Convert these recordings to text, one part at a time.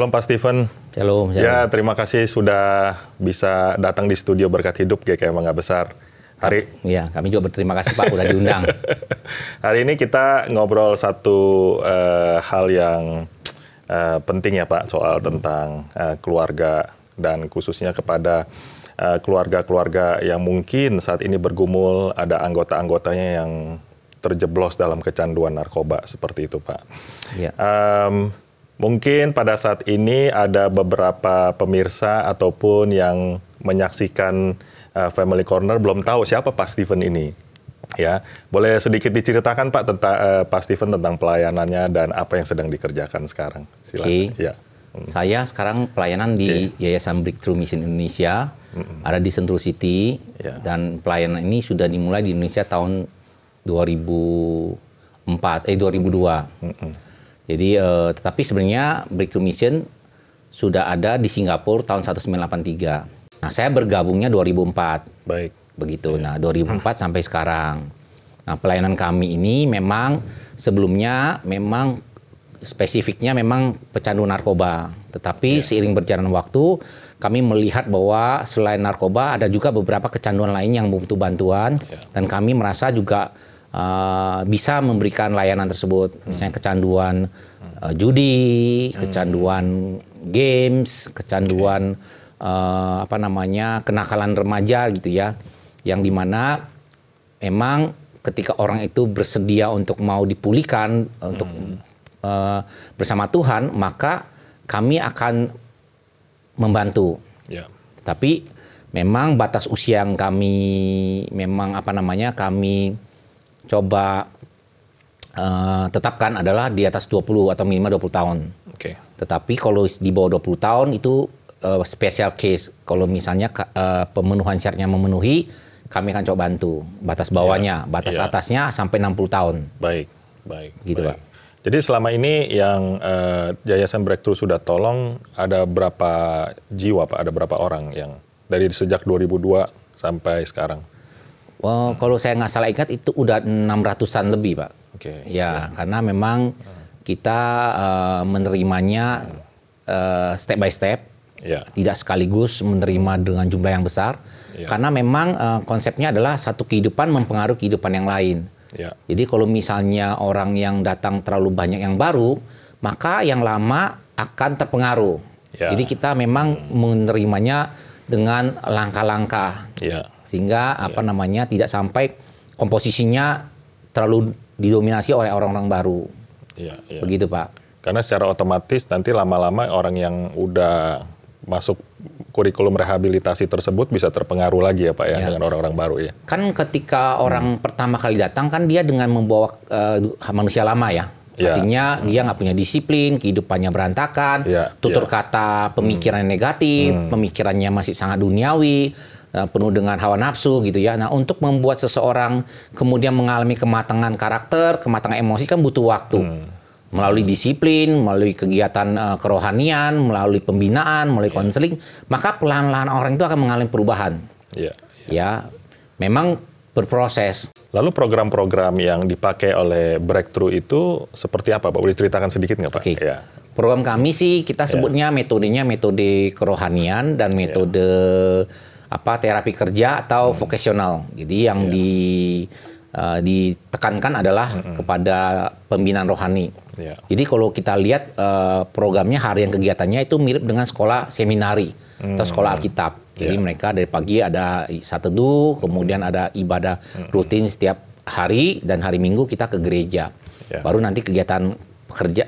Shalom Pak Stephen. Shalom. Ya, terima kasih sudah bisa datang di studio Berkat Hidup GKI Mangga Besar. Ya, kami juga berterima kasih Pak udah diundang. Hari ini kita ngobrol satu hal yang penting ya Pak, soal tentang keluarga dan khususnya kepada keluarga-keluarga yang mungkin saat ini bergumul, ada anggota-anggotanya yang terjeblos dalam kecanduan narkoba seperti itu Pak. Ya. Mungkin pada saat ini ada beberapa pemirsa ataupun yang menyaksikan Family Corner belum tahu siapa Pak Stephen ini. Ya, boleh sedikit diceritakan Pak tentang Pak Stephen tentang pelayanannya dan apa yang sedang dikerjakan sekarang. Silakan. Ya. Saya sekarang pelayanan di Yayasan Breakthrough Mission Indonesia, ada di Sentul City, dan pelayanan ini sudah dimulai di Indonesia tahun 2002. Jadi, tetapi sebenarnya Breakthrough Mission sudah ada di Singapura tahun 1983. Nah, saya bergabungnya 2004. Baik. Begitu. Nah, 2004 sampai sekarang. Nah, pelayanan kami ini memang sebelumnya memang spesifiknya memang pecandu narkoba. Tetapi seiring berjalan waktu, kami melihat bahwa selain narkoba ada juga beberapa kecanduan lain yang butuh bantuan. Dan kami merasa juga bisa memberikan layanan tersebut, misalnya kecanduan judi, kecanduan games, kecanduan kenakalan remaja gitu ya, yang dimana memang ketika orang itu bersedia untuk mau dipulihkan untuk bersama Tuhan, maka kami akan membantu. Tapi memang batas usia yang kami kami coba tetapkan adalah di atas 20 atau minimal 20 tahun. Tetapi kalau di bawah 20 tahun itu special case. Kalau misalnya pemenuhan syaratnya memenuhi, kami akan coba bantu. Batas bawahnya, batas atasnya sampai 60 tahun. Baik. Gitu Pak. Jadi selama ini yang Yayasan Breakthrough sudah tolong ada berapa jiwa Pak? Ada berapa orang yang dari sejak 2002 sampai sekarang? Kalau saya nggak salah ingat itu udah 600-an lebih Pak. Karena memang kita menerimanya step by step, tidak sekaligus menerima dengan jumlah yang besar. Karena memang konsepnya adalah satu kehidupan mempengaruhi kehidupan yang lain. Jadi kalau misalnya orang yang datang terlalu banyak yang baru, maka yang lama akan terpengaruh. Jadi kita memang menerimanya dengan langkah-langkah. Sehingga tidak sampai komposisinya terlalu didominasi oleh orang-orang baru. Begitu Pak. Karena secara otomatis nanti lama-lama orang yang udah masuk kurikulum rehabilitasi tersebut bisa terpengaruh lagi ya Pak ya dengan orang-orang baru ya. Kan ketika orang pertama kali datang kan dia dengan membawa manusia lama ya. Artinya dia nggak punya disiplin, kehidupannya berantakan, tutur kata pemikiran negatif, pemikirannya masih sangat duniawi, penuh dengan hawa nafsu gitu ya. Nah, untuk membuat seseorang kemudian mengalami kematangan karakter, kematangan emosi kan butuh waktu. Melalui disiplin, melalui kegiatan kerohanian, melalui pembinaan, melalui konseling, maka pelan-pelan orang itu akan mengalami perubahan. Ya, memang berproses. Lalu program-program yang dipakai oleh Breakthrough itu seperti apa Pak? Boleh ceritakan sedikit nggak Pak? Program kami sih kita sebutnya metodenya metode kerohanian dan metode terapi kerja atau vokasional. Jadi yang ditekankan adalah kepada pembinaan rohani. Jadi kalau kita lihat programnya harian kegiatannya itu mirip dengan sekolah seminari atau sekolah Alkitab. Jadi mereka dari pagi ada saat teduh, kemudian ada ibadah rutin setiap hari, dan hari Minggu kita ke gereja. Baru nanti kegiatan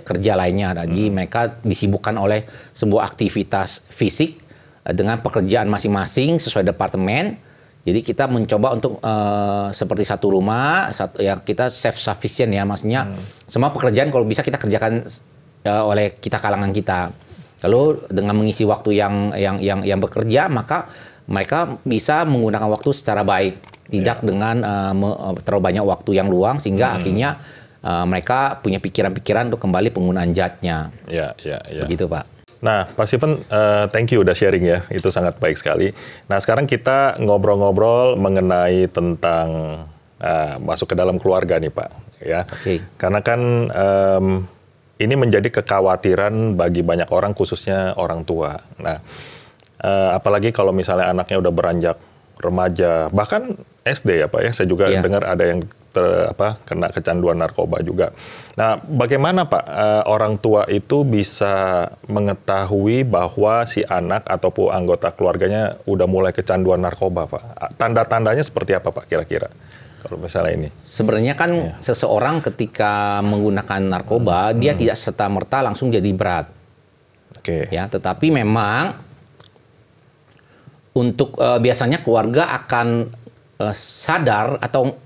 kerja lainnya. Jadi mereka disibukkan oleh sebuah aktivitas fisik dengan pekerjaan masing-masing sesuai departemen. Jadi kita mencoba untuk seperti satu rumah, kita self-sufficient ya, maksudnya semua pekerjaan kalau bisa kita kerjakan oleh kita kalangan kita. Lalu dengan mengisi waktu yang bekerja, maka mereka bisa menggunakan waktu secara baik, tidak dengan terlalu banyak waktu yang luang, sehingga akhirnya mereka punya pikiran-pikiran untuk kembali penggunaan zatnya. Begitu Pak. Nah, Pak Stephen, thank you udah sharing ya, itu sangat baik sekali. Nah, sekarang kita ngobrol-ngobrol mengenai tentang masuk ke dalam keluarga nih Pak, ya. Karena kan ini menjadi kekhawatiran bagi banyak orang, khususnya orang tua. Nah, apalagi kalau misalnya anaknya udah beranjak remaja, bahkan SD ya Pak ya, saya juga dengar ada yang kena kecanduan narkoba juga. Nah, bagaimana Pak orang tua itu bisa mengetahui bahwa si anak ataupun anggota keluarganya udah mulai kecanduan narkoba Pak? Tanda-tandanya seperti apa Pak kira-kira? Kalau misalnya ini. Sebenarnya kan seseorang ketika menggunakan narkoba, dia tidak serta-merta langsung jadi berat. Ya, tetapi memang untuk biasanya keluarga akan sadar atau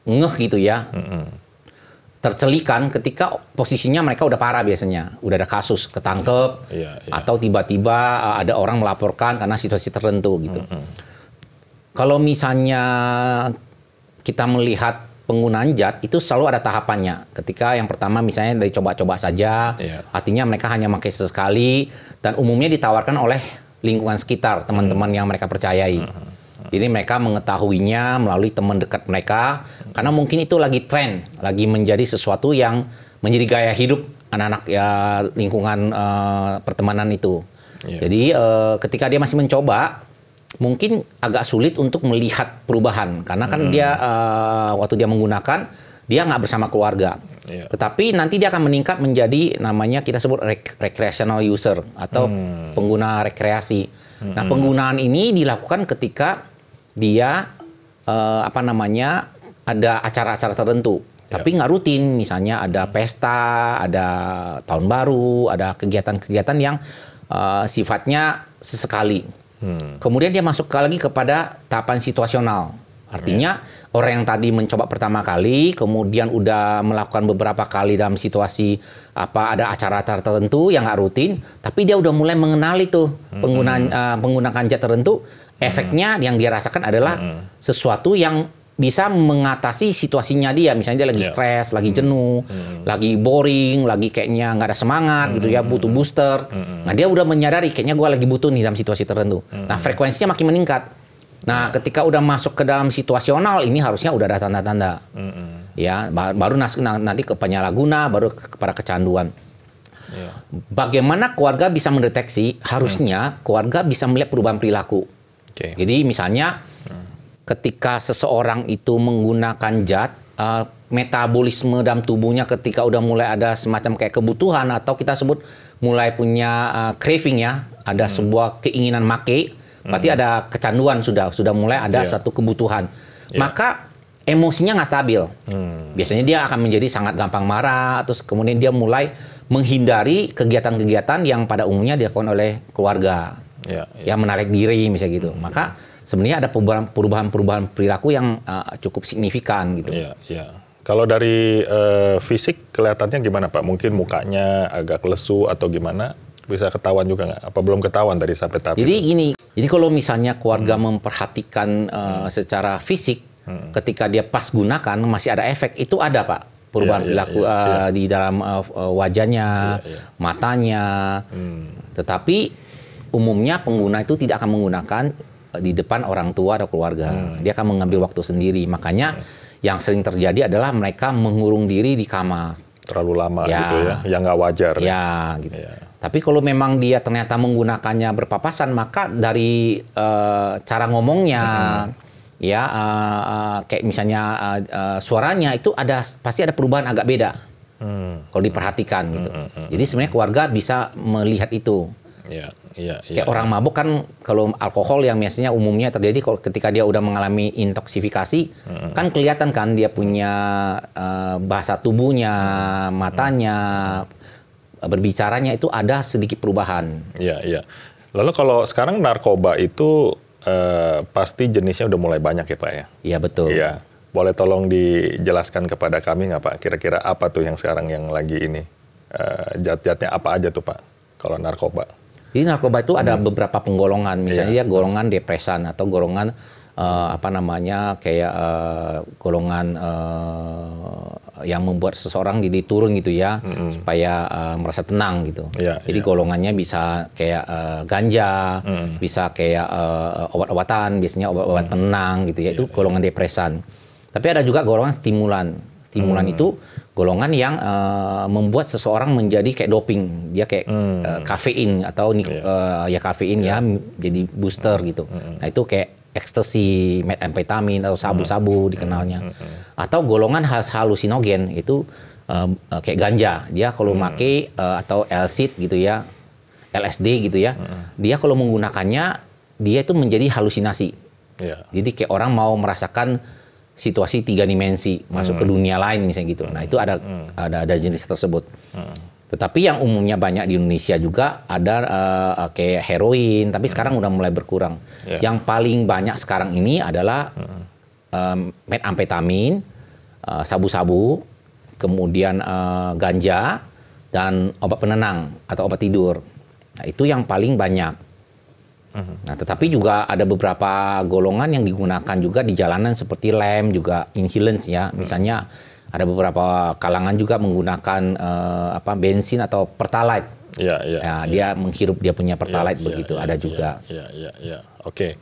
ngeh gitu ya, tercelikan ketika posisinya mereka udah parah biasanya, udah ada kasus ketangkep, atau tiba-tiba ada orang melaporkan karena situasi tertentu gitu. Kalau misalnya kita melihat penggunaan zat itu selalu ada tahapannya. Ketika yang pertama misalnya dari coba-coba saja, artinya mereka hanya pakai sesekali dan umumnya ditawarkan oleh lingkungan sekitar, teman-teman yang mereka percayai. Jadi mereka mengetahuinya melalui teman dekat mereka, karena mungkin itu lagi tren, lagi menjadi sesuatu yang menjadi gaya hidup anak-anak ya lingkungan pertemanan itu. Jadi ketika dia masih mencoba, mungkin agak sulit untuk melihat perubahan, karena kan dia waktu dia menggunakan, dia nggak bersama keluarga. Tetapi nanti dia akan meningkat menjadi namanya kita sebut recreational user atau pengguna rekreasi. Nah, penggunaan ini dilakukan ketika dia ada acara-acara tertentu, tapi nggak rutin. Misalnya ada pesta, ada tahun baru, ada kegiatan-kegiatan yang sifatnya sesekali. Kemudian dia masuk lagi kepada tahapan situasional. Artinya orang yang tadi mencoba pertama kali, kemudian udah melakukan beberapa kali dalam situasi ada acara-acara tertentu yang nggak rutin, tapi dia udah mulai mengenali tuh penggunaan zat tertentu. Efeknya yang dia rasakan adalah sesuatu yang bisa mengatasi situasinya dia. Misalnya dia lagi stres, lagi jenuh, lagi boring, lagi kayaknya nggak ada semangat gitu ya, butuh booster. Nah, dia udah menyadari kayaknya gue lagi butuh nih dalam situasi tertentu. Nah, frekuensinya makin meningkat. Nah, ketika udah masuk ke dalam situasional ini harusnya udah ada tanda-tanda. Ya, baru nanti ke penyalahguna, baru kepada kecanduan. Bagaimana keluarga bisa mendeteksi? Harusnya keluarga bisa melihat perubahan perilaku. Jadi misalnya ketika seseorang itu menggunakan zat, metabolisme dalam tubuhnya ketika udah mulai ada semacam kayak kebutuhan atau kita sebut mulai punya craving ya, ada sebuah keinginan make, berarti ada kecanduan sudah mulai ada satu kebutuhan. Maka emosinya nggak stabil. Biasanya dia akan menjadi sangat gampang marah, terus kemudian dia mulai menghindari kegiatan-kegiatan yang pada umumnya dilakukan oleh keluarga. Ya menarik diri misalnya gitu. Maka sebenarnya ada perubahan perilaku yang cukup signifikan gitu. Kalau dari fisik kelihatannya gimana Pak? Mungkin mukanya agak lesu atau gimana? Bisa ketahuan juga nggak? Apa belum ketahuan dari sampai tahap Jadi gini, jadi kalau misalnya keluarga memperhatikan secara fisik, ketika dia pas gunakan masih ada efek, itu ada Pak. Perubahan perilaku di dalam wajahnya, matanya. Tetapi umumnya pengguna itu tidak akan menggunakan di depan orang tua atau keluarga. Dia akan mengambil waktu sendiri. Makanya yang sering terjadi adalah mereka mengurung diri di kamar. Terlalu lama gitu ya, yang nggak wajar. Gitu. Tapi kalau memang dia ternyata menggunakannya berpapasan, maka dari cara ngomongnya, kayak misalnya suaranya itu pasti ada perubahan agak beda. Kalau diperhatikan gitu. Jadi sebenarnya keluarga bisa melihat itu. Kayak orang mabuk kan, kalau alkohol yang biasanya umumnya terjadi kalau ketika dia udah mengalami intoksifikasi, kan kelihatan kan dia punya bahasa tubuhnya, matanya, berbicaranya itu ada sedikit perubahan. Lalu kalau sekarang narkoba itu pasti jenisnya udah mulai banyak ya Pak ya? Iya betul. Boleh tolong dijelaskan kepada kami nggak Pak? Kira-kira apa tuh yang sekarang yang lagi ini? Zat-zatnya apa aja tuh Pak kalau narkoba? Jadi narkoba itu ada beberapa penggolongan, misalnya dia golongan depresan atau golongan golongan yang membuat seseorang jadi turun gitu ya, supaya merasa tenang gitu. Jadi golongannya bisa kayak ganja, bisa kayak obat-obatan, biasanya obat-obat penenang gitu ya, itu golongan depresan. Tapi ada juga golongan stimulan. Stimulan itu golongan yang membuat seseorang menjadi kayak doping, dia kayak kafein atau ya kafein ya jadi booster gitu. Nah itu kayak ekstasi, metamfetamin atau sabu-sabu dikenalnya. Atau golongan halusinogen itu kayak ganja, dia kalau pakai atau LSD gitu ya, LSD gitu ya, dia kalau menggunakannya dia itu menjadi halusinasi. Jadi kayak orang mau merasakan situasi 3 dimensi, masuk ke dunia lain misalnya gitu. Nah itu ada jenis tersebut. Tetapi yang umumnya banyak di Indonesia juga ada kayak heroin, tapi sekarang udah mulai berkurang. Yang paling banyak sekarang ini adalah metamfetamin, sabu-sabu, kemudian ganja, dan obat penenang atau obat tidur. Nah itu yang paling banyak. Nah, tetapi juga ada beberapa golongan yang digunakan juga di jalanan seperti lem, juga inhalants ya. Misalnya ada beberapa kalangan juga menggunakan bensin atau pertalite. Dia menghirup dia punya pertalite begitu. Ada juga. Oke.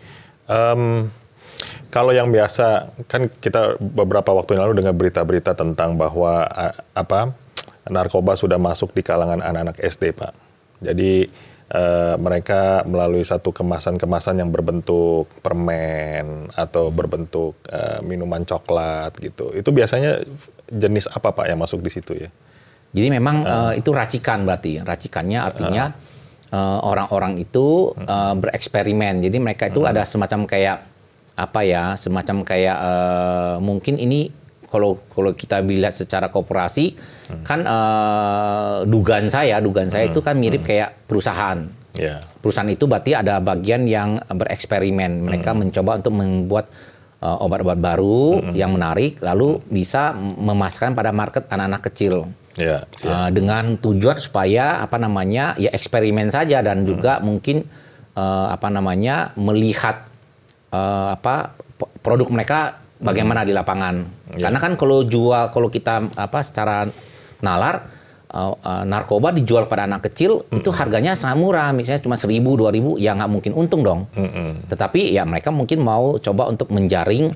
Kalau yang biasa kan kita beberapa waktu yang lalu dengar berita-berita tentang bahwa narkoba sudah masuk di kalangan anak-anak SD, Pak. Jadi mereka melalui satu kemasan-kemasan yang berbentuk permen atau berbentuk minuman coklat gitu. Itu biasanya jenis apa Pak yang masuk di situ ya? Jadi memang itu racikan berarti. Racikannya artinya orang-orang itu bereksperimen. Jadi mereka itu ada semacam kayak semacam kayak mungkin ini kalau kita lihat secara korporasi kan dugaan saya itu kan mirip kayak perusahaan. Perusahaan itu berarti ada bagian yang bereksperimen. Mereka mencoba untuk membuat obat-obat baru yang menarik, lalu bisa memasarkan pada market anak-anak kecil. Dengan tujuan supaya eksperimen saja dan juga mungkin melihat produk mereka bagaimana di lapangan. Karena kan kalau kita secara nalar narkoba dijual pada anak kecil itu harganya sangat murah, misalnya cuma 1.000, 2.000, ya nggak mungkin untung dong. Tetapi ya mereka mungkin mau coba untuk menjaring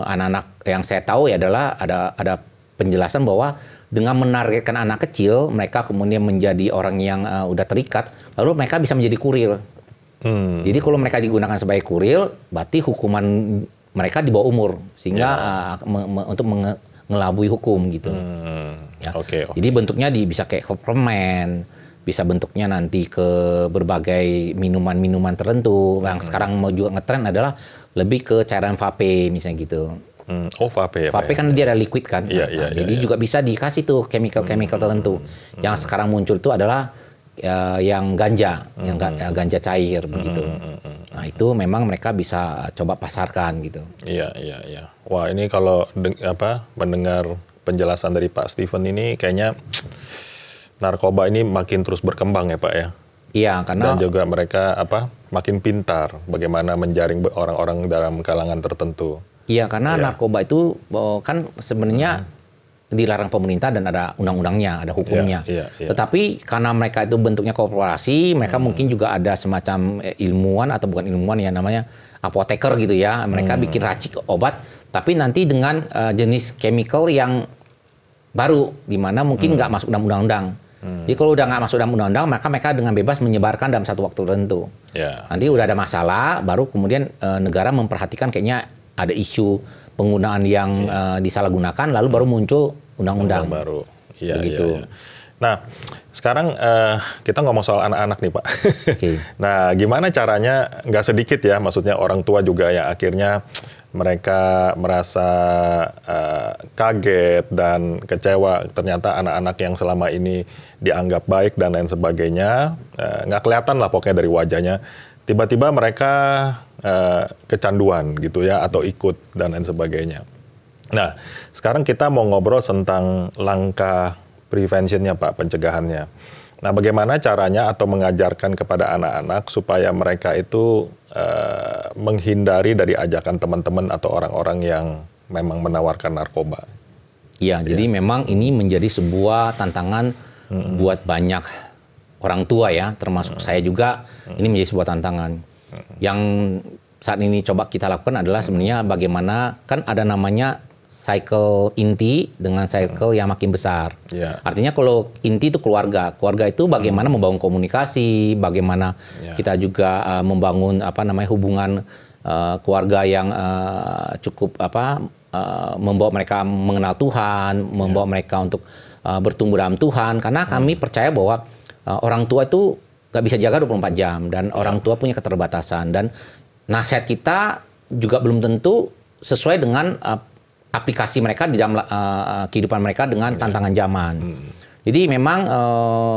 anak-anak. Yang saya tahu ya adalah ada penjelasan bahwa dengan menargetkan anak kecil, mereka kemudian menjadi orang yang udah terikat, lalu mereka bisa menjadi kurir. Jadi kalau mereka digunakan sebagai kurir, berarti hukuman mereka di bawah umur, sehingga untuk mengelabui hukum gitu. Jadi bentuknya bisa kayak permen, bisa bentuknya nanti ke berbagai minuman-minuman tertentu. Yang sekarang mau juga ngetren adalah lebih ke cairan vape misalnya gitu. Vape ya? Vape kan dia ada liquid kan. Jadi juga bisa dikasih tuh chemical tertentu. Yang sekarang muncul itu adalah yang ganja, ganja cair begitu. Nah itu memang mereka bisa coba pasarkan gitu. Iya. Wah ini kalau mendengar penjelasan dari Pak Steven ini kayaknya narkoba ini makin terus berkembang ya Pak ya. Iya karena. Dan juga mereka makin pintar bagaimana menjaring orang-orang dalam kalangan tertentu. Iya karena narkoba itu kan sebenarnya dilarang pemerintah dan ada undang-undangnya, ada hukumnya. Tetapi karena mereka itu bentuknya korporasi, mereka mungkin juga ada semacam ilmuwan atau bukan ilmuwan ya namanya apoteker gitu ya. Mereka bikin racik obat, tapi nanti dengan jenis chemical yang baru, di mana mungkin nggak masuk dalam undang-undang. Jadi kalau udah nggak masuk dalam undang-undang, maka mereka dengan bebas menyebarkan dalam satu waktu tertentu. Nanti udah ada masalah, baru kemudian negara memperhatikan kayaknya ada isu penggunaan yang disalahgunakan, lalu baru muncul undang-undang baru. Begitu. Nah, sekarang kita ngomong soal anak-anak nih Pak. Nah, gimana caranya, nggak sedikit ya, maksudnya orang tua juga yang akhirnya mereka merasa kaget dan kecewa, ternyata anak-anak yang selama ini dianggap baik dan lain sebagainya, nggak kelihatan lah pokoknya dari wajahnya, tiba-tiba mereka kecanduan gitu ya, atau ikut dan lain sebagainya. Nah, sekarang kita mau ngobrol tentang langkah preventionnya Pak, pencegahannya. Nah, bagaimana caranya atau mengajarkan kepada anak-anak supaya mereka itu menghindari dari ajakan teman-teman atau orang-orang yang memang menawarkan narkoba? Iya, jadi memang ini menjadi sebuah tantangan buat banyak orang tua ya, termasuk saya juga, ini menjadi sebuah tantangan. Yang saat ini coba kita lakukan adalah sebenarnya bagaimana, kan ada namanya cycle inti dengan cycle yang makin besar. Artinya kalau inti itu keluarga itu bagaimana membangun komunikasi, bagaimana kita juga membangun hubungan keluarga yang cukup membawa mereka mengenal Tuhan, membawa mereka untuk bertumbuh dalam Tuhan. Karena kami percaya bahwa orang tua itu nggak bisa jaga 24 jam dan orang tua punya keterbatasan dan nasihat kita juga belum tentu sesuai dengan aplikasi mereka di dalam kehidupan mereka dengan tantangan zaman. Jadi memang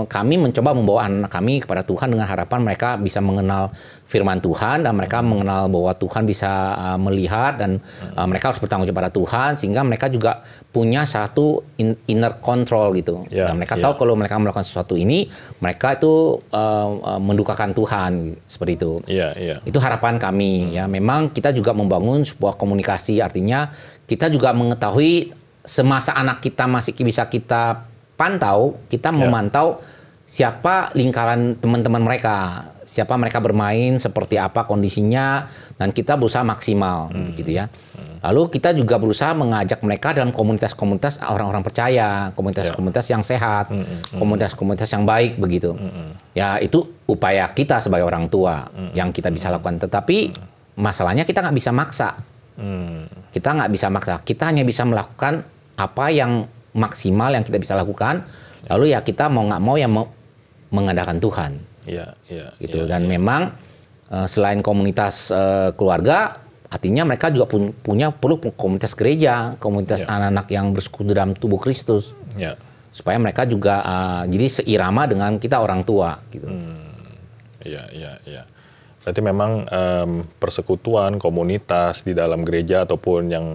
kami mencoba membawa anak kami kepada Tuhan dengan harapan mereka bisa mengenal firman Tuhan dan mereka mengenal bahwa Tuhan bisa melihat dan mereka harus bertanggung jawab pada Tuhan sehingga mereka juga punya satu inner control gitu. Dan mereka tahu kalau mereka melakukan sesuatu ini mereka itu mendukakan Tuhan seperti itu. Itu harapan kami ya. Memang kita juga membangun sebuah komunikasi, artinya kita juga mengetahui semasa anak kita masih bisa kita pantau, kita memantau siapa lingkaran teman-teman mereka, siapa mereka bermain, seperti apa kondisinya, dan kita berusaha maksimal, gitu ya. Lalu kita juga berusaha mengajak mereka dalam komunitas-komunitas orang-orang percaya, komunitas-komunitas yang sehat, komunitas-komunitas yang baik, begitu. Ya itu upaya kita sebagai orang tua yang kita bisa lakukan. Tetapi masalahnya kita nggak bisa maksa. Kita nggak bisa maksa. Kita hanya bisa melakukan apa yang maksimal yang kita bisa lakukan, lalu ya kita mau nggak mau ya mengandalkan Tuhan, gitu. Dan memang selain komunitas keluarga, artinya mereka juga perlu komunitas gereja, komunitas anak-anak yang bersekutu dalam tubuh Kristus, supaya mereka juga jadi seirama dengan kita orang tua, gitu. Berarti memang persekutuan komunitas di dalam gereja ataupun yang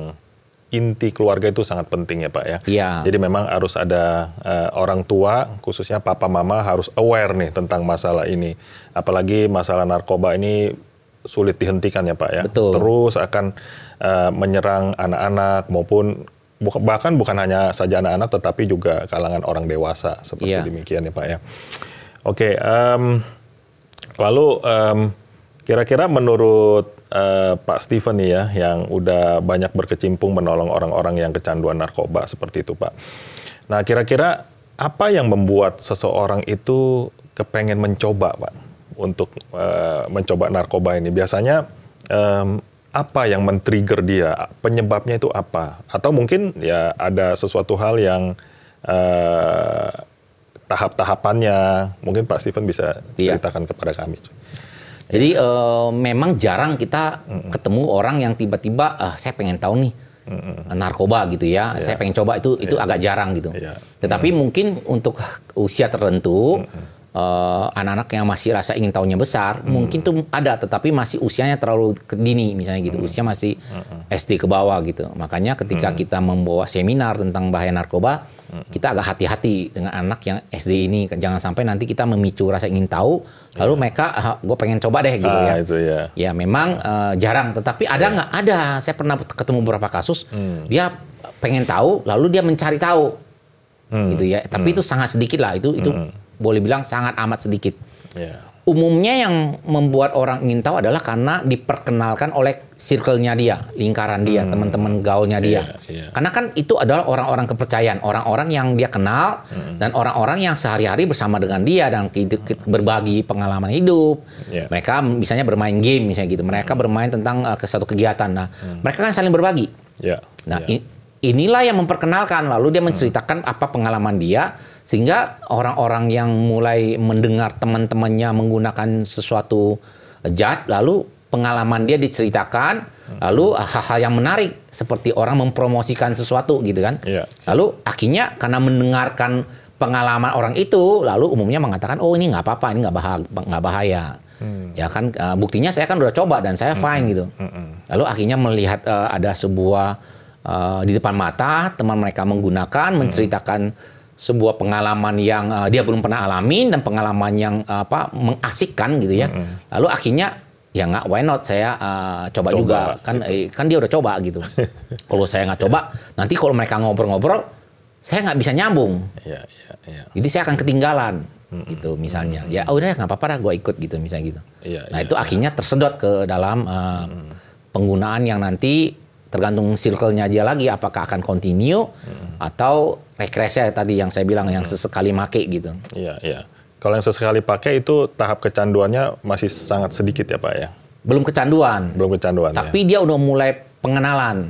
inti keluarga itu sangat penting ya Pak ya. Jadi memang harus ada orang tua, khususnya papa mama harus aware nih tentang masalah ini. Apalagi masalah narkoba ini sulit dihentikan ya Pak ya. Betul. Terus akan menyerang anak-anak maupun bahkan bukan hanya saja anak-anak tetapi juga kalangan orang dewasa seperti demikian ya Pak ya. Oke, lalu kira-kira menurut Pak Stephen nih ya, yang udah banyak berkecimpung menolong orang-orang yang kecanduan narkoba seperti itu Pak. Nah kira-kira apa yang membuat seseorang itu kepengen mencoba Pak untuk mencoba narkoba ini? Biasanya apa yang men-trigger dia? Penyebabnya itu apa? Atau mungkin ya ada sesuatu hal yang tahap-tahapannya. Mungkin Pak Stephen bisa ceritakan kepada kami. Jadi memang jarang kita ketemu orang yang tiba-tiba saya pengen tahu nih narkoba gitu ya, saya pengen coba itu agak jarang gitu. Tetapi mungkin untuk usia tertentu anak-anak yang masih rasa ingin tahunya besar, mungkin tuh ada, tetapi masih usianya terlalu dini misalnya gitu, usia masih SD ke bawah gitu. Makanya ketika kita membawa seminar tentang bahaya narkoba, kita agak hati-hati dengan anak yang SD ini, jangan sampai nanti kita memicu rasa ingin tahu, lalu mereka, gue pengen coba deh gitu ya. Itu ya. Ya memang jarang, tetapi ada nggak? Ada. Saya pernah ketemu beberapa kasus, dia pengen tahu, lalu dia mencari tahu, gitu ya. Tapi itu sangat sedikit lah, itu boleh bilang sangat amat sedikit. Umumnya yang membuat orang ingin tahu adalah karena diperkenalkan oleh circle-nya dia, lingkaran dia, teman-teman gaulnya dia. Karena kan itu adalah orang-orang kepercayaan, orang-orang yang dia kenal dan orang-orang yang sehari-hari bersama dengan dia dan berbagi pengalaman hidup. Mereka misalnya bermain game misalnya gitu, mereka bermain tentang suatu kegiatan. Nah, mereka kan saling berbagi. Nah, inilah yang memperkenalkan, lalu dia menceritakan apa pengalaman dia, sehingga orang-orang yang mulai mendengar teman-temannya menggunakan sesuatu zat, lalu pengalaman dia diceritakan, lalu hal-hal yang menarik seperti orang mempromosikan sesuatu gitu kan. Lalu akhirnya karena mendengarkan pengalaman orang itu, lalu umumnya mengatakan, oh ini nggak apa-apa, ini nggak bahaya. Ya kan, buktinya saya kan udah coba dan saya fine gitu. Lalu akhirnya melihat ada sebuah di depan mata teman mereka menggunakan, menceritakan sebuah pengalaman yang dia belum pernah alamin dan pengalaman yang mengasikkan gitu ya. Lalu akhirnya ya nggak, why not, saya coba juga kan, kan dia udah coba gitu. Kalau saya nggak coba, nanti kalau mereka ngobrol-ngobrol saya nggak bisa nyambung. Jadi saya akan ketinggalan gitu misalnya. Ya udah nggak apa-apa dah, gue ikut gitu misalnya gitu. Nah itu akhirnya tersedot ke dalam penggunaan yang nanti tergantung circle-nya dia lagi, apakah akan continue atau regresi tadi yang saya bilang yang sesekali make gitu. Iya, iya. Kalau yang sesekali pakai itu tahap kecanduannya masih sangat sedikit ya Pak ya? Belum kecanduan. Belum kecanduan. Tapi dia udah mulai pengenalan.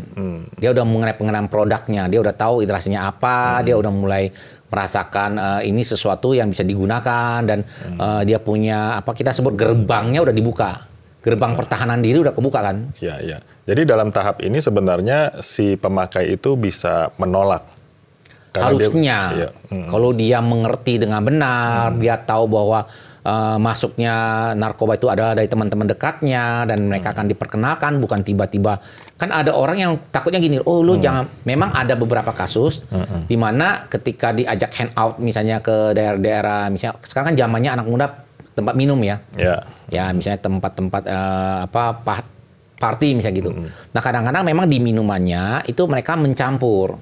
Dia udah mulai pengenalan produknya. Dia udah tahu iterasinya apa. Dia udah mulai merasakan ini sesuatu yang bisa digunakan dan dia punya apa kita sebut gerbangnya udah dibuka. Gerbang pertahanan diri udah kebuka kan? Iya, iya. Jadi dalam tahap ini sebenarnya si pemakai itu bisa menolak. Harusnya. Kalau dia mengerti dengan benar, dia tahu bahwa masuknya narkoba itu adalah dari teman-teman dekatnya dan mereka akan diperkenalkan, bukan tiba-tiba. Kan ada orang yang takutnya gini, oh lu jangan, memang ada beberapa kasus di mana ketika diajak hangout misalnya ke daerah-daerah, misalnya sekarang kan zamannya anak muda tempat minum ya. Ya misalnya tempat-tempat party misalnya gitu. Nah kadang-kadang memang di minumannya itu mereka mencampur.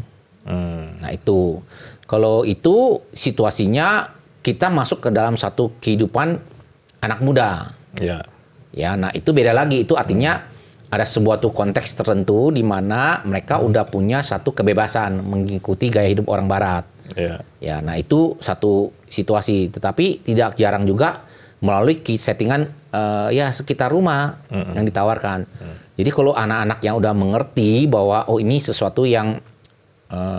Nah itu, kalau itu situasinya kita masuk ke dalam satu kehidupan anak muda. Ya, nah itu beda lagi. Itu artinya ada sebuah tuh konteks tertentu di mana mereka udah punya satu kebebasan mengikuti gaya hidup orang Barat. Ya, nah itu satu situasi. Tetapi tidak jarang juga melalui settingan ya sekitar rumah yang ditawarkan. Jadi kalau anak-anak yang udah mengerti bahwa oh ini sesuatu yang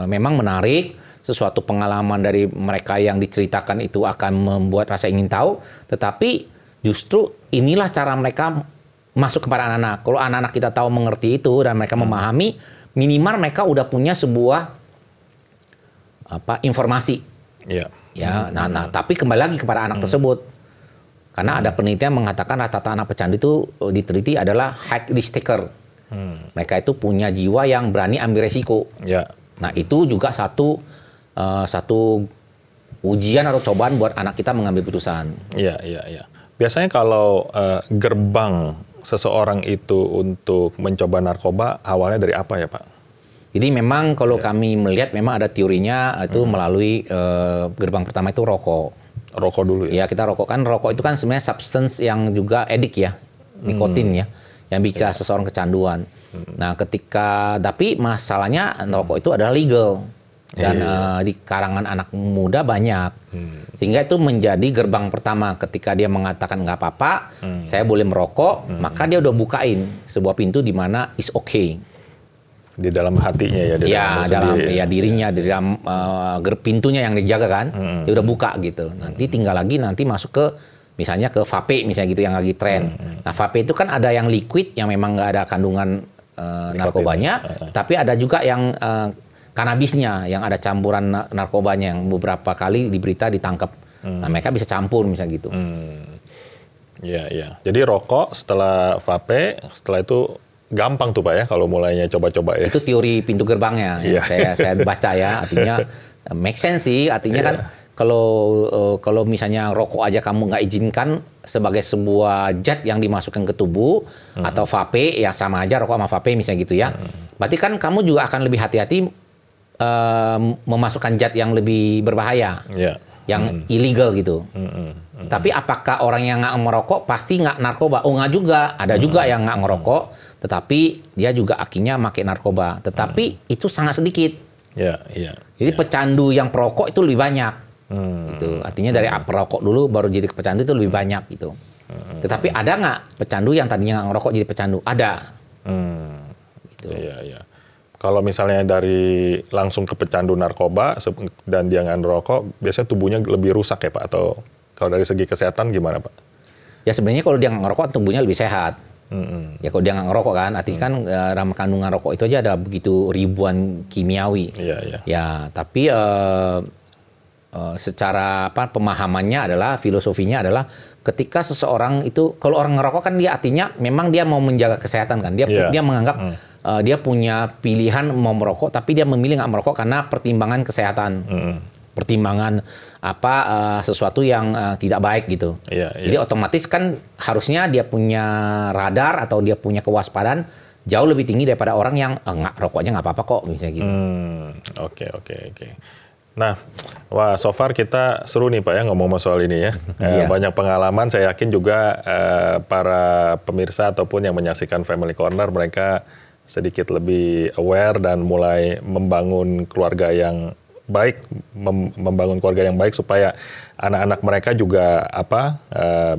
memang menarik, sesuatu pengalaman dari mereka yang diceritakan itu akan membuat rasa ingin tahu, tetapi justru inilah cara mereka masuk kepada anak-anak. Kalau anak-anak kita tahu mengerti itu dan mereka memahami, minimal mereka udah punya sebuah informasi. Ya, nah tapi kembali lagi kepada anak tersebut. Karena ada penelitian mengatakan rata-rata anak pecandu itu diteliti adalah high risk taker. Mereka itu punya jiwa yang berani ambil resiko. Nah itu juga satu ujian atau cobaan buat anak kita mengambil putusan. Iya. Biasanya kalau gerbang seseorang itu untuk mencoba narkoba awalnya dari apa ya Pak? Jadi memang kalau kami melihat memang ada teorinya itu melalui gerbang pertama itu rokok. Rokok dulu ya? Ya kita rokok itu kan sebenarnya substance yang juga edik ya, nikotin ya, yang bisa seseorang kecanduan. Nah tapi masalahnya rokok itu adalah legal. Dan di kalangan anak muda banyak. Sehingga itu menjadi gerbang pertama ketika dia mengatakan nggak apa-apa, saya boleh merokok, maka dia udah bukain sebuah pintu di mana is okay. Di dalam hatinya ya? Dirinya, di dalam pintunya yang dijaga kan, dia udah buka gitu. Nanti tinggal lagi masuk ke misalnya ke vape misalnya gitu yang lagi tren. Nah vape itu kan ada yang liquid yang memang nggak ada kandungan narkobanya, tapi ada juga yang kanabisnya yang ada campuran narkobanya yang beberapa kali di berita ditangkap. Nah, mereka bisa campur misalnya gitu. Iya. Jadi rokok setelah vape, setelah itu gampang tuh Pak ya kalau mulainya coba-coba ya. Itu teori pintu gerbangnya yang saya baca ya. Artinya make sense sih. Artinya kan kalau misalnya rokok aja kamu nggak izinkan sebagai sebuah zat yang dimasukkan ke tubuh atau vape ya sama aja rokok sama vape misalnya gitu ya. Berarti kan kamu juga akan lebih hati-hati memasukkan zat yang lebih berbahaya, yang illegal gitu. Tapi apakah orang yang nggak merokok pasti nggak narkoba? Oh nggak juga, ada juga yang nggak ngerokok, tetapi dia juga akhirnya pakai narkoba. Tetapi itu sangat sedikit. Jadi pecandu yang perokok itu lebih banyak. Gitu. Artinya dari perokok dulu baru jadi pecandu itu lebih banyak gitu. Tetapi ada nggak pecandu yang tadinya nggak ngerokok jadi pecandu? Ada. Gitu. Kalau misalnya dari langsung ke pecandu narkoba dan dia nggak ngerokok, biasanya tubuhnya lebih rusak ya Pak? Atau kalau dari segi kesehatan gimana Pak? Ya sebenarnya kalau dia nggak ngerokok tubuhnya lebih sehat. Ya kalau dia nggak ngerokok kan, artinya kan dalam kandungan rokok itu aja ada begitu ribuan kimiawi. Ya, tapi secara pemahamannya adalah filosofinya adalah ketika seseorang itu kalau orang ngerokok kan dia artinya memang dia mau menjaga kesehatan kan. Dia menganggap dia punya pilihan mau merokok, tapi dia memilih nggak merokok karena pertimbangan kesehatan, pertimbangan sesuatu yang tidak baik gitu. Jadi otomatis kan harusnya dia punya radar atau dia punya kewaspadaan jauh lebih tinggi daripada orang yang nggak rokoknya nggak apa-apa kok misalnya gitu. Oke. Nah, wah so far kita seru nih Pak ya ngomong soal ini ya. Banyak pengalaman, saya yakin juga para pemirsa ataupun yang menyaksikan Family Corner mereka sedikit lebih aware dan mulai membangun keluarga yang baik, membangun keluarga yang baik supaya anak-anak mereka juga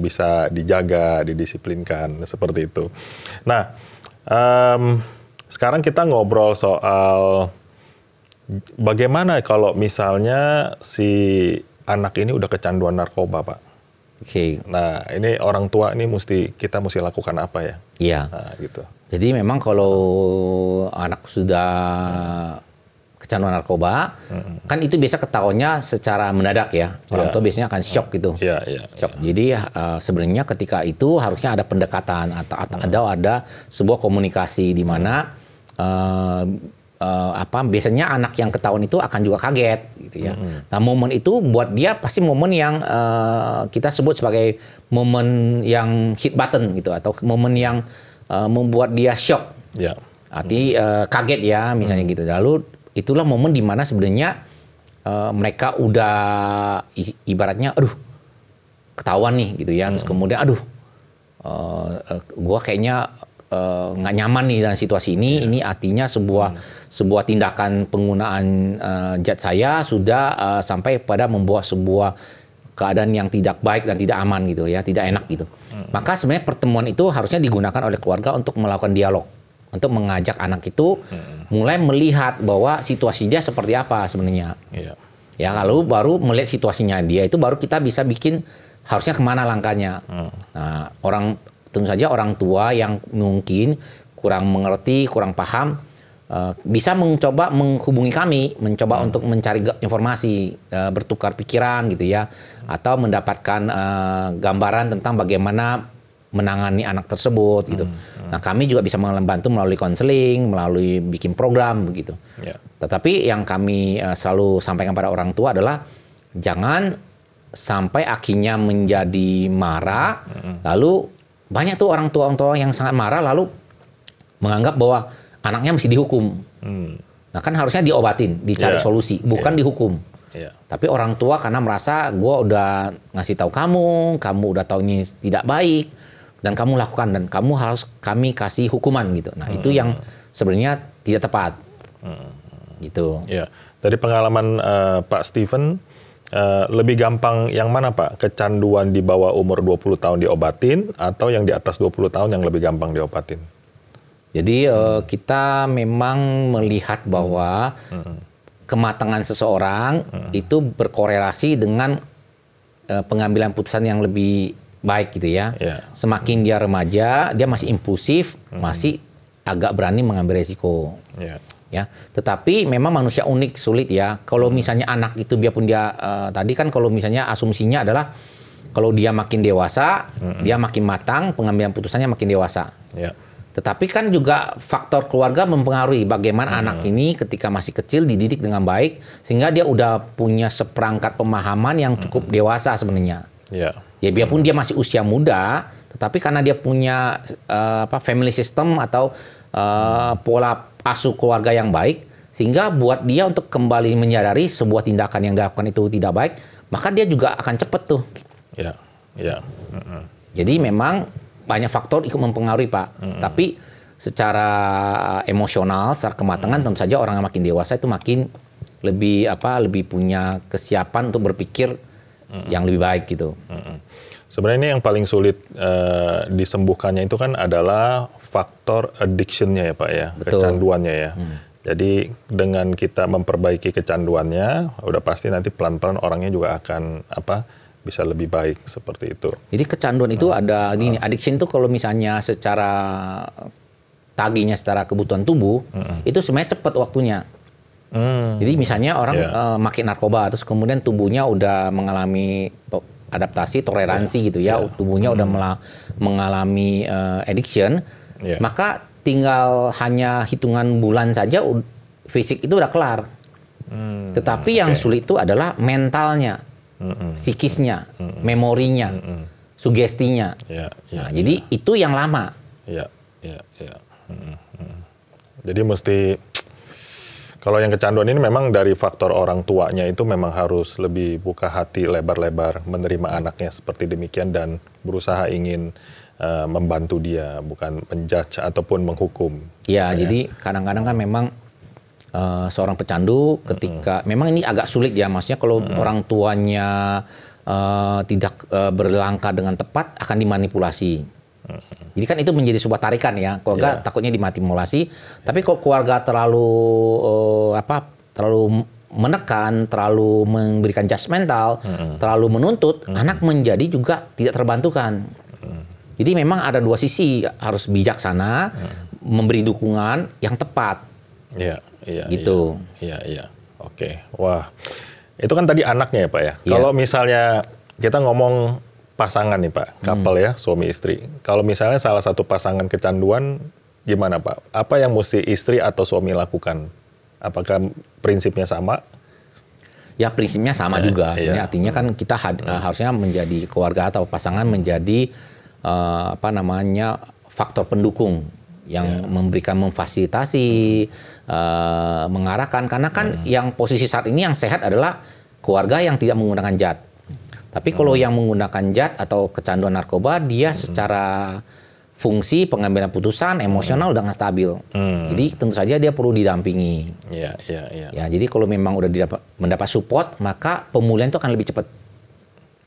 bisa dijaga, didisiplinkan seperti itu. Nah, sekarang kita ngobrol soal bagaimana kalau misalnya si anak ini udah kecanduan narkoba, Pak. Oke. Nah, ini orang tua ini kita mesti lakukan apa ya? Iya. Nah, gitu. Jadi memang kalau anak sudah kecanduan narkoba, kan itu biasa ketahuannya secara mendadak ya. Orang tua biasanya akan shock gitu. Shock. Jadi sebenarnya ketika itu harusnya ada pendekatan atau ada sebuah komunikasi di mana biasanya anak yang ketahuan itu akan juga kaget gitu ya. Nah, momen itu buat dia pasti momen yang kita sebut sebagai momen yang hit button gitu, atau momen yang membuat dia shock. Arti kaget ya misalnya gitu. Lalu itulah momen di mana sebenarnya mereka udah ibaratnya ketahuan nih gitu ya. Terus kemudian gua kayaknya nggak nyaman nih dalam situasi ini. Ini artinya sebuah tindakan penggunaan zat saya sudah sampai pada membawa sebuah keadaan yang tidak baik dan tidak aman gitu ya, tidak enak gitu. Maka sebenarnya pertemuan itu harusnya digunakan oleh keluarga untuk melakukan dialog, untuk mengajak anak itu mulai melihat bahwa situasi dia seperti apa sebenarnya. Ya, lalu baru melihat situasinya dia itu baru kita bisa bikin harusnya kemana langkahnya. Nah, tentu saja orang tua yang mungkin kurang mengerti, kurang paham, bisa mencoba menghubungi kami, mencoba untuk mencari informasi, bertukar pikiran gitu ya, atau mendapatkan gambaran tentang bagaimana menangani anak tersebut gitu. Nah, kami juga bisa membantu melalui konseling, melalui bikin program begitu. Tetapi yang kami selalu sampaikan pada orang tua adalah jangan sampai akhirnya menjadi marah, lalu banyak tuh orang tua yang sangat marah lalu menganggap bahwa anaknya mesti dihukum. Nah, kan harusnya diobatin, dicari solusi, bukan dihukum. Tapi orang tua karena merasa gue udah ngasih tahu kamu udah tahu ini tidak baik dan kamu lakukan dan kamu harus kami kasih hukuman gitu. Nah, itu yang sebenarnya tidak tepat. Gitu. Ya. Dari pengalaman Pak Steven, lebih gampang yang mana, Pak? Kecanduan di bawah umur 20 tahun diobatin atau yang di atas 20 tahun yang lebih gampang diobatin? Jadi kita memang melihat bahwa kematangan seseorang itu berkorelasi dengan pengambilan putusan yang lebih baik gitu ya. Semakin dia remaja, dia masih impulsif, masih agak berani mengambil resiko. Ya, tetapi memang manusia unik, sulit ya. Kalau misalnya anak itu biarpun dia tadi kan kalau misalnya asumsinya adalah kalau dia makin dewasa, dia makin matang, pengambilan putusannya makin dewasa. Tetapi kan juga faktor keluarga mempengaruhi bagaimana anak ini ketika masih kecil dididik dengan baik sehingga dia udah punya seperangkat pemahaman yang cukup dewasa sebenarnya. Ya biarpun dia masih usia muda, tetapi karena dia punya family system atau pola asuh keluarga yang baik, sehingga buat dia untuk kembali menyadari sebuah tindakan yang dilakukan itu tidak baik, maka dia juga akan cepet tuh. Jadi memang banyak faktor ikut mempengaruhi, Pak. Tapi secara emosional, secara kematangan, tentu saja orang yang makin dewasa itu makin lebih punya kesiapan untuk berpikir yang lebih baik gitu. Sebenarnya ini yang paling sulit disembuhkannya itu kan adalah faktor addiction-nya ya, Pak ya. Betul. Kecanduannya ya. Jadi dengan kita memperbaiki kecanduannya, udah pasti nanti pelan-pelan orangnya juga akan bisa lebih baik seperti itu. Jadi kecanduan itu ada gini, addiction itu kalau misalnya secara tagihnya secara kebutuhan tubuh, itu sebenarnya cepat waktunya. Jadi misalnya orang makin narkoba, terus kemudian tubuhnya udah mengalami adaptasi, toleransi gitu ya, tubuhnya udah mengalami addiction, maka tinggal hanya hitungan bulan saja fisik itu udah kelar. Tetapi yang sulit itu adalah mentalnya, psikisnya, memorinya, sugestinya. Nah, jadi itu yang lama. Jadi mesti kalau yang kecanduan ini memang dari faktor orang tuanya itu memang harus lebih buka hati lebar-lebar menerima anaknya seperti demikian dan berusaha ingin membantu dia, bukan menjudge ataupun menghukum. Ya, jadi kadang-kadang kan memang seorang pecandu ketika memang ini agak sulit ya, maksudnya kalau orang tuanya tidak berlangkah dengan tepat akan dimanipulasi. Jadi kan itu menjadi sebuah tarikan ya, keluarga takutnya dimanipulasi. Tapi kalau keluarga terlalu terlalu menekan, terlalu memberikan judgmental, terlalu menuntut, anak menjadi juga tidak terbantukan. Jadi memang ada dua sisi, harus bijaksana, memberi dukungan yang tepat. Iya, iya. Gitu. Iya. Oke. Wah, itu kan tadi anaknya ya Pak ya. Iya. Kalau misalnya kita ngomong pasangan nih Pak, couple ya, suami istri. Kalau misalnya salah satu pasangan kecanduan, gimana Pak? Apa yang mesti istri atau suami lakukan? Apakah prinsipnya sama? Ya prinsipnya sama juga. Sebenarnya artinya kan kita harusnya menjadi keluarga atau pasangan menjadi faktor pendukung yang memberikan, memfasilitasi, mengarahkan. Karena kan yang posisi saat ini yang sehat adalah keluarga yang tidak menggunakan zat. Tapi kalau yang menggunakan zat atau kecanduan narkoba, dia secara fungsi pengambilan putusan emosional udah nggak stabil. Jadi tentu saja dia perlu didampingi. Iya. Ya, jadi kalau memang udah mendapat support, maka pemulihan itu akan lebih cepat.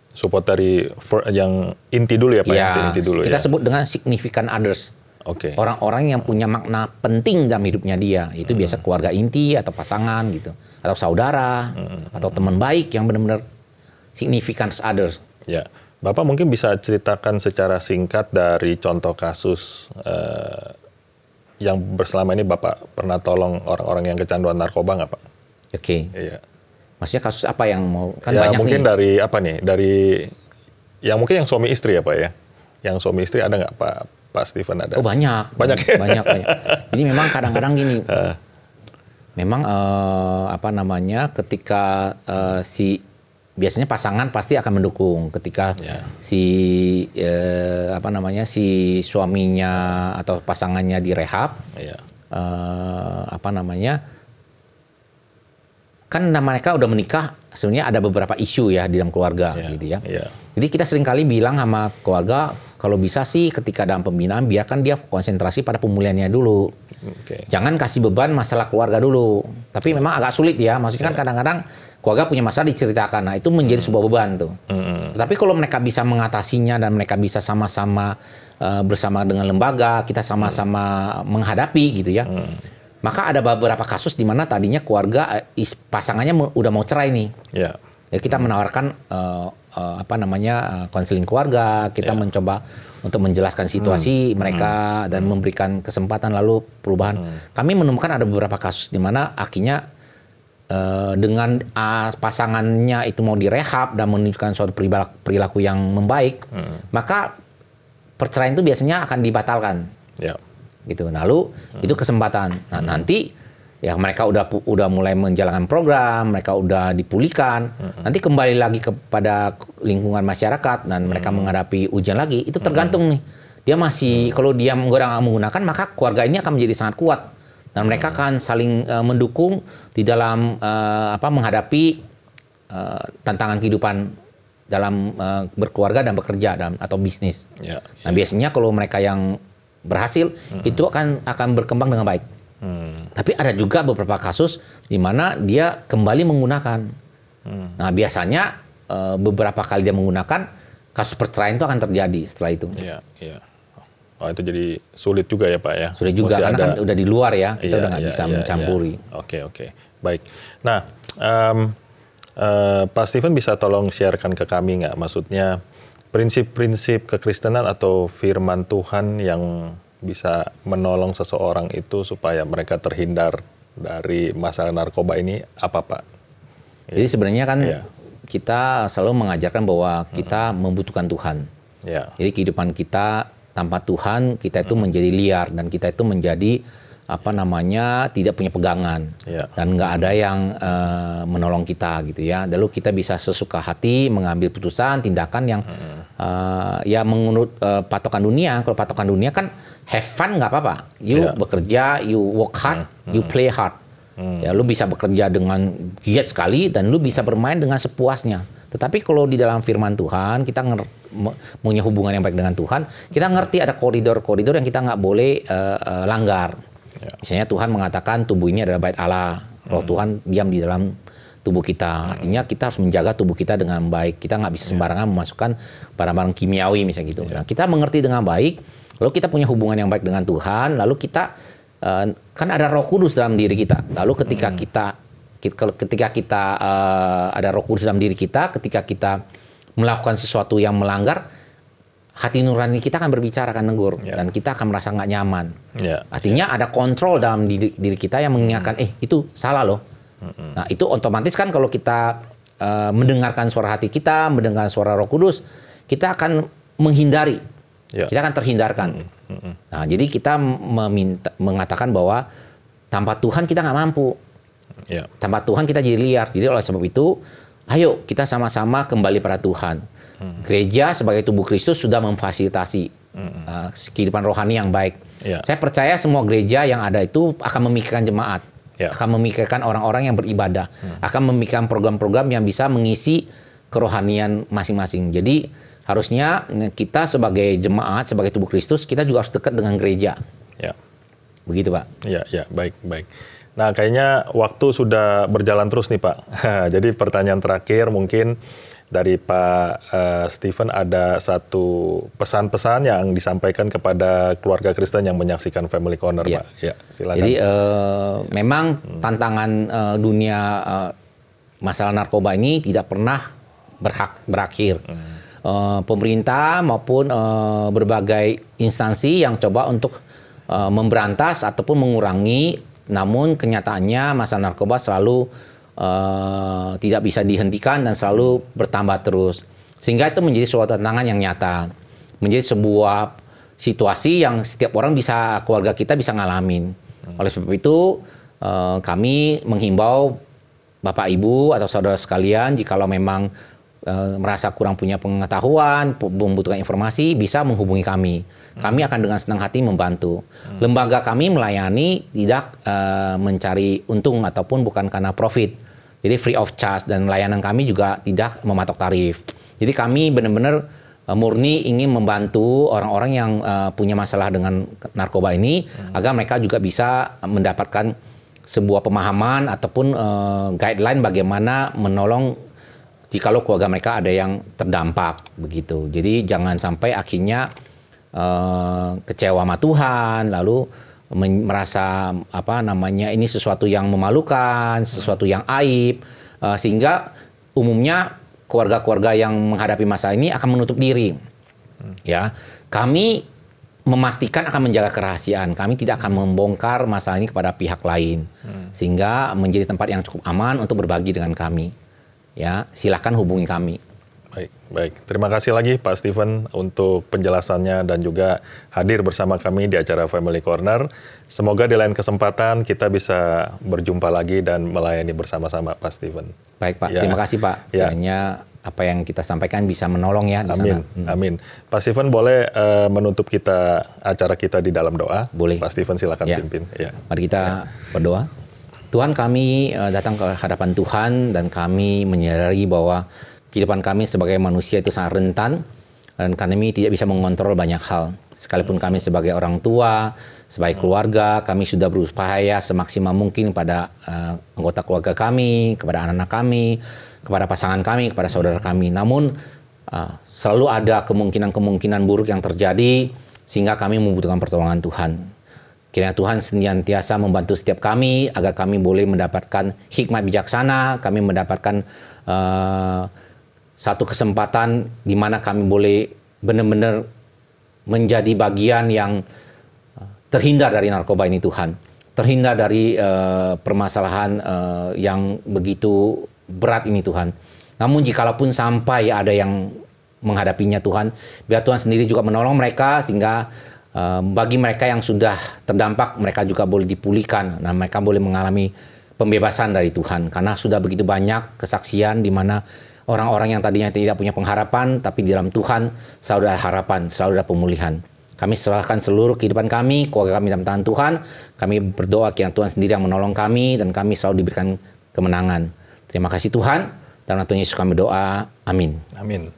Support dari yang inti dulu ya Pak? Ya, inti dulu, kita sebut dengan significant others. Oke. Orang-orang yang punya makna penting dalam hidupnya dia. Itu biasa keluarga inti atau pasangan gitu. Atau saudara, atau teman baik yang benar-benar significant others. Ya. Bapak mungkin bisa ceritakan secara singkat dari contoh kasus yang selama ini Bapak pernah tolong orang-orang yang kecanduan narkoba nggak Pak? Oke. Iya. Maksudnya kasus apa yang mau? Kan ya, banyak mungkin nih. dari apa nih? Dari yang mungkin yang suami istri ya Pak ya? Yang suami istri ada nggak Pak Steven ada? Oh banyak. Banyak. Jadi memang kadang-kadang gini. Memang ketika biasanya pasangan pasti akan mendukung ketika si suaminya atau pasangannya direhab. Kan mereka udah menikah, sebenarnya ada beberapa isu ya di dalam keluarga gitu ya. Jadi kita seringkali bilang sama keluarga, kalau bisa sih ketika dalam pembinaan biarkan dia konsentrasi pada pemulihannya dulu. Jangan kasih beban masalah keluarga dulu. Tapi memang agak sulit ya, maksudnya kan kadang-kadang keluarga punya masalah diceritakan. Nah, itu menjadi sebuah beban tuh. Tapi kalau mereka bisa mengatasinya dan mereka bisa sama-sama bersama dengan lembaga, kita sama-sama menghadapi gitu ya. Maka ada beberapa kasus di mana tadinya keluarga pasangannya udah mau cerai nih. Ya, kita menawarkan konseling keluarga, kita mencoba untuk menjelaskan situasi mereka dan memberikan kesempatan lalu perubahan. Kami menemukan ada beberapa kasus di mana akhirnya dengan pasangannya itu mau direhab dan menunjukkan suatu perilaku yang membaik, maka perceraian itu biasanya akan dibatalkan. Gitu. Lalu itu kesempatan. Nah, nanti ya mereka udah mulai menjalankan program, mereka udah dipulihkan. Nanti kembali lagi kepada lingkungan masyarakat dan mereka menghadapi ujian lagi. Itu tergantung nih. Dia masih kalau dia menggunakan maka keluarga ini akan menjadi sangat kuat dan mereka akan saling mendukung di dalam menghadapi tantangan kehidupan dalam berkeluarga dan bekerja atau bisnis. Nah, biasanya kalau mereka yang berhasil itu akan berkembang dengan baik. Tapi ada juga beberapa kasus di mana dia kembali menggunakan. Nah, biasanya beberapa kali dia menggunakan, kasus perceraian itu akan terjadi setelah itu. Oh, itu jadi sulit juga ya Pak ya? Sulit juga karena kan udah di luar ya, kita udah nggak bisa mencampuri. Oke. Baik. Nah, Pak Steven bisa tolong sharekan ke kami nggak? Maksudnya prinsip-prinsip kekristenan atau firman Tuhan yang bisa menolong seseorang itu supaya mereka terhindar dari masalah narkoba ini apa Pak? Jadi sebenarnya kan kita selalu mengajarkan bahwa kita membutuhkan Tuhan. Jadi kehidupan kita tanpa Tuhan kita itu menjadi liar dan kita itu menjadi tidak punya pegangan dan nggak ada yang menolong kita gitu ya. Lalu kita bisa sesuka hati mengambil putusan, tindakan yang ya menurut patokan dunia. Kalau patokan dunia kan have fun nggak apa-apa. You bekerja, you work hard, you play hard. Ya, lu bisa bekerja dengan giat sekali dan lu bisa bermain dengan sepuasnya. Tetapi kalau di dalam firman Tuhan kita punya hubungan yang baik dengan Tuhan, kita ngerti ada koridor-koridor yang kita nggak boleh langgar. Misalnya Tuhan mengatakan tubuh ini adalah bait Allah, Roh Tuhan diam di dalam tubuh kita. Artinya kita harus menjaga tubuh kita dengan baik. Kita nggak bisa sembarangan memasukkan barang-barang kimiawi misalnya gitu. Nah, kita mengerti dengan baik, lalu kita punya hubungan yang baik dengan Tuhan, lalu kita kan ada Roh Kudus dalam diri kita. Lalu ketika kita ada Roh Kudus dalam diri kita, ketika kita melakukan sesuatu yang melanggar, hati nurani kita akan berbicara, akan negur, dan kita akan merasa nggak nyaman. Artinya ada kontrol dalam diri kita yang mengingatkan, itu salah loh. Nah, itu otomatis kan kalau kita mendengarkan suara hati kita, mendengar suara Roh Kudus, kita akan menghindari, kita akan terhindarkan. Nah, jadi kita mengatakan bahwa tanpa Tuhan kita nggak mampu. Tanpa Tuhan kita jadi liar. Jadi oleh sebab itu, ayo kita sama-sama kembali pada Tuhan. Gereja sebagai tubuh Kristus sudah memfasilitasi kehidupan rohani yang baik. Saya percaya semua gereja yang ada itu akan memikirkan jemaat, akan memikirkan orang-orang yang beribadah, akan memikirkan program-program yang bisa mengisi kerohanian masing-masing. Jadi harusnya kita sebagai jemaat, sebagai tubuh Kristus, kita juga harus dekat dengan gereja. Begitu, Pak. Baik. Nah, kayaknya waktu sudah berjalan terus nih, Pak. Jadi pertanyaan terakhir mungkin dari Pak Stephen, ada satu pesan-pesan yang disampaikan kepada keluarga Kristen yang menyaksikan Family Corner, Pak. Silakan. Jadi memang tantangan dunia masalah narkoba ini tidak pernah berakhir. Pemerintah maupun berbagai instansi yang coba untuk memberantas ataupun mengurangi, namun kenyataannya masalah narkoba selalu tidak bisa dihentikan dan selalu bertambah terus. Sehingga itu menjadi suatu tantangan yang nyata. Menjadi sebuah situasi yang setiap orang bisa, keluarga kita bisa ngalamin. Oleh sebab itu, kami menghimbau Bapak Ibu atau saudara sekalian, jikalau memang merasa kurang punya pengetahuan, membutuhkan informasi, bisa menghubungi kami. Kami akan dengan senang hati membantu. Lembaga kami melayani tidak mencari untung ataupun bukan karena profit. Jadi free of charge, dan layanan kami juga tidak mematok tarif. Jadi kami benar-benar murni ingin membantu orang-orang yang punya masalah dengan narkoba ini, agar mereka juga bisa mendapatkan sebuah pemahaman ataupun guideline bagaimana menolong jikalau keluarga mereka ada yang terdampak begitu. Jadi jangan sampai akhirnya kecewa sama Tuhan, lalu merasa ini sesuatu yang memalukan, sesuatu yang aib, sehingga umumnya keluarga-keluarga yang menghadapi masalah ini akan menutup diri. Kami memastikan akan menjaga kerahasiaan. Kami tidak akan membongkar masalah ini kepada pihak lain, sehingga menjadi tempat yang cukup aman untuk berbagi dengan kami. Silakan hubungi kami. Baik. Terima kasih lagi Pak Stephen untuk penjelasannya dan juga hadir bersama kami di acara Family Corner. Semoga di lain kesempatan kita bisa berjumpa lagi dan melayani bersama-sama, Pak Stephen. Baik, Pak. Terima kasih, Pak. Kiranya apa yang kita sampaikan bisa menolong ya di sana. Amin. Pak Stephen, boleh menutup acara kita di dalam doa? Boleh. Pak Stephen, silakan pimpin. Mari kita berdoa. Tuhan, kami datang ke hadapan Tuhan dan kami menyadari bahwa kehidupan kami sebagai manusia itu sangat rentan, dan kami tidak bisa mengontrol banyak hal. Sekalipun kami sebagai orang tua, sebagai keluarga, kami sudah berupaya semaksimal mungkin pada anggota keluarga kami, kepada anak-anak kami, kepada pasangan kami, kepada saudara kami. Namun selalu ada kemungkinan-kemungkinan buruk yang terjadi, sehingga kami membutuhkan pertolongan Tuhan. Kiranya Tuhan senantiasa membantu setiap kami, agar kami boleh mendapatkan hikmat bijaksana, kami mendapatkan satu kesempatan di mana kami boleh benar-benar menjadi bagian yang terhindar dari narkoba ini, Tuhan. Terhindar dari permasalahan yang begitu berat ini, Tuhan. Namun jikalaupun sampai ada yang menghadapinya, Tuhan, biar Tuhan sendiri juga menolong mereka, sehingga bagi mereka yang sudah terdampak, mereka juga boleh dipulihkan, dan mereka boleh mengalami pembebasan dari Tuhan. Karena sudah begitu banyak kesaksian di mana orang-orang yang tadinya tidak punya pengharapan, tapi di dalam Tuhan selalu ada harapan, selalu ada pemulihan. Kami serahkan seluruh kehidupan kami, keluarga kami dalam tangan Tuhan. Kami berdoa kiranya Tuhan sendiri yang menolong kami, dan kami selalu diberikan kemenangan. Terima kasih Tuhan, dalam nama Tuhan Yesus kami berdoa. Amin. Amin.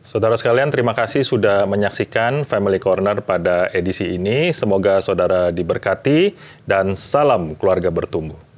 Saudara sekalian, terima kasih sudah menyaksikan Family Corner pada edisi ini. Semoga saudara diberkati dan salam keluarga bertumbuh.